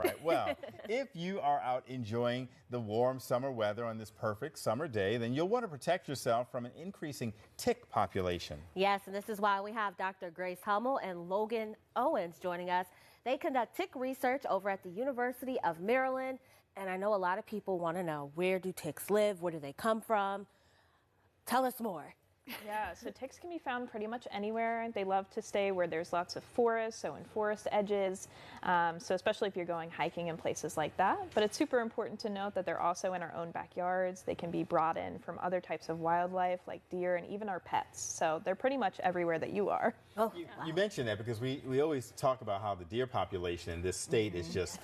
right. Well, if you are out enjoying the warm summer weather on this perfect summer day, then you'll want to protect yourself from an increasing tick population. Yes, and this is why we have Dr. Grace Hummell and Logan Owens joining us. They conduct tick research over at the University of Maryland. And I know a lot of people want to know, where do ticks live? Where do they come from? Tell us more. Yeah, so ticks can be found pretty much anywhere. They love to stay where there's lots of forest, so in forest edges, so especially if you're going hiking in places like that. But it's super important to note that they're also in our own backyards. They can be brought in from other types of wildlife like deer and even our pets. So they're pretty much everywhere that you are. Oh, you mentioned that because we always talk about how the deer population in this state is just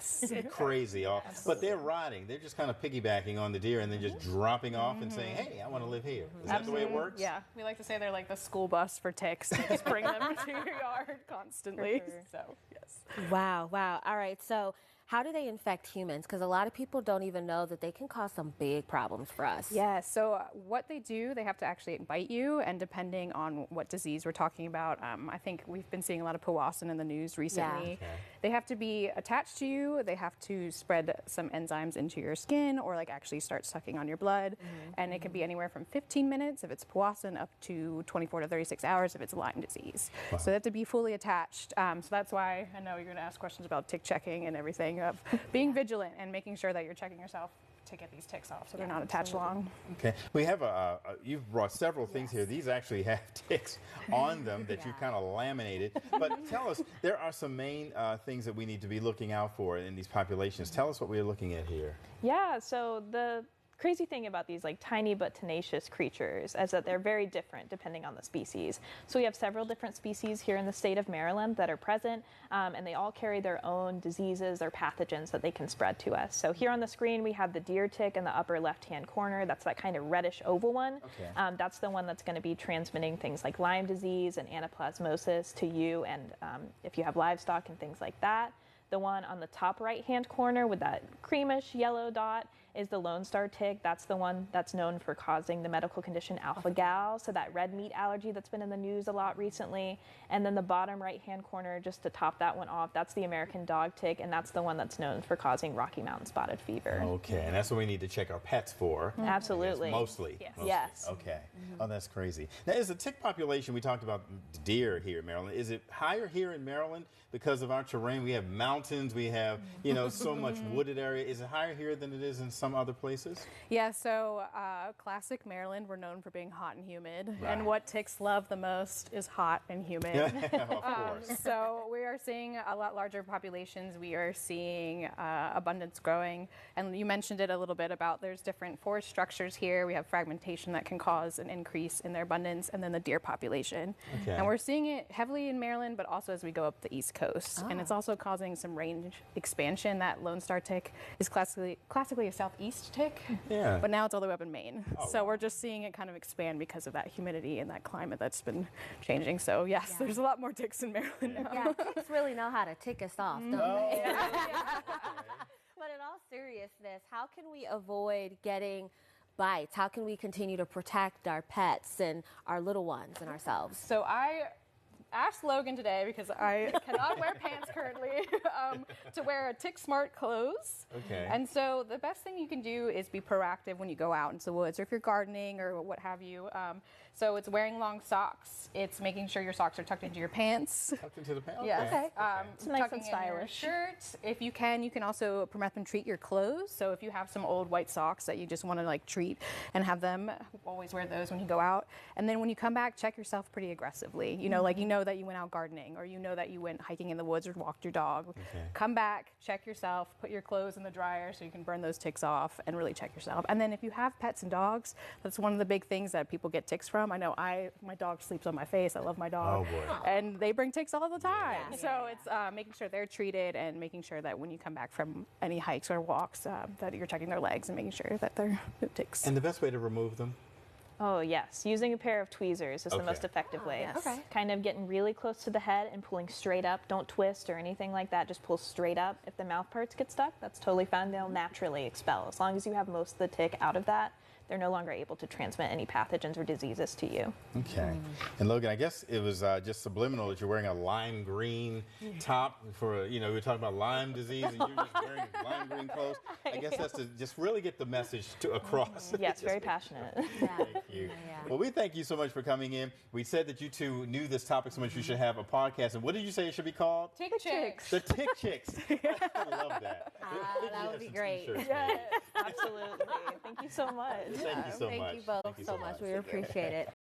crazy. But they're riding. They're just kind of piggybacking on the deer and then just dropping off and saying, hey, I want to live here. Is that the way it works? Yeah. We like to say they're like the school bus for ticks. They just bring them to your yard constantly. Sure. So, yes. Wow. All right. So how do they infect humans? Because a lot of people don't even know that they can cause some big problems for us. Yeah. So what they do, they have to actually bite you. And depending on what disease we're talking about, I think we've been seeing a lot of powassan in the news recently. Yeah. Okay. They have to be attached to you. They have to spread some enzymes into your skin or like actually start sucking on your blood. And it can be anywhere from 15 minutes if it's powassan up to 24 to 36 hours if it's Lyme disease. Wow. So they have to be fully attached. So that's why I know you're going to ask questions about tick checking and everything, of being vigilant and making sure that you're checking yourself to get these ticks off so they're not attached long. Okay. We have you've brought several things here. These actually have ticks on them that you kind of laminated. But tell us, there are some main things that we need to be looking out for in these populations. Tell us what we're looking at here. Yeah, so the crazy thing about these like tiny but tenacious creatures is that they're very different depending on the species. So we have several different species here in the state of Maryland that are present, and they all carry their own diseases or pathogens that they can spread to us. So here on the screen we have the deer tick in the upper left-hand corner. That's that kind of reddish oval one. Okay. That's the one that's going to be transmitting things like Lyme disease and anaplasmosis to you, and if you have livestock and things like that. The one on the top right-hand corner with that creamish yellow dot is the Lone Star tick. That's the one that's known for causing the medical condition alpha-gal, so that red meat allergy that's been in the news a lot recently. And then the bottom right-hand corner, just to top that one off, that's the American dog tick, and that's the one that's known for causing Rocky Mountain spotted fever. Okay, and that's what we need to check our pets for. Absolutely. Mostly. Yes. Mostly. Yes. Okay. Oh, that's crazy. Now, is the tick population, we talked about deer here in Maryland, is it higher here in Maryland because of our terrain? We have mountains, we have, so much wooded area. Is it higher here than it is in some other places? Yeah, so classic Maryland, we're known for being hot and humid. Right. And what ticks love the most is hot and humid. Of course. So we are seeing a lot larger populations. We are seeing abundance growing. And you mentioned it a little bit about there's different forest structures here. We have fragmentation that can cause an increase in their abundance, and then the deer population. Okay. And we're seeing it heavily in Maryland, but also as we go up the East Coast. And it's also causing some range expansion. That Lone Star tick is classically a southeast tick, Yeah. but now it's all the way up in Maine. Oh, So wow. we're just seeing it kind of expand because of that humidity and that climate that's been changing. So yes, there's a lot more ticks in Maryland now. Yeah, ticks really know how to tick us off, don't they? But in all seriousness, how can we avoid getting bites? How can we continue to protect our pets and our little ones and ourselves? So I asked Logan today, because I cannot wear pants currently, to wear a tick smart clothes. Okay. And so the best thing you can do is be proactive when you go out into the woods, or if you're gardening or what have you. So it's wearing long socks. It's making sure your socks are tucked into your pants. Tucked into the pants? Yes. Okay. It's nice Tucking and in your stylish. shirt. If you can also permethrin treat your clothes. So if you have some old white socks that you just want to like treat and have them, always wear those when you go out. And then when you come back, check yourself pretty aggressively. You know that you went out gardening, or that you went hiking in the woods or walked your dog. Okay. Come back, check yourself, put your clothes in the dryer so you can burn those ticks off, and really check yourself. And then if you have pets and dogs, that's one of the big things that people get ticks from. I know my dog sleeps on my face. I love my dog. Oh, boy. And they bring ticks all the time. Yeah. So it's making sure they're treated, and making sure that when you come back from any hikes or walks, that you're checking their legs and making sure that they're no ticks. And the best way to remove them? Oh, yes. Using a pair of tweezers is the most effective way. yes. Okay. Kind of getting really close to the head and pulling straight up. Don't twist or anything like that. Just pull straight up. If the mouth parts get stuck, that's totally fine. They'll naturally expel. As long as you have most of the tick out of that, they're no longer able to transmit any pathogens or diseases to you. Okay. And Logan, I guess it was just subliminal that you're wearing a lime green top for, we were talking about Lyme disease and you're just wearing lime green clothes. I guess that's to just really get the message across. Yes, very passionate. Thank you. Well, we thank you so much for coming in. We said that you two knew this topic so much you should have a podcast. And what did you say it should be called? Tick Chicks. The Tick Chicks. I love that. That would be great. Yes, absolutely. Thank you so much. Thank you so much. Thank you both so much. We appreciate it.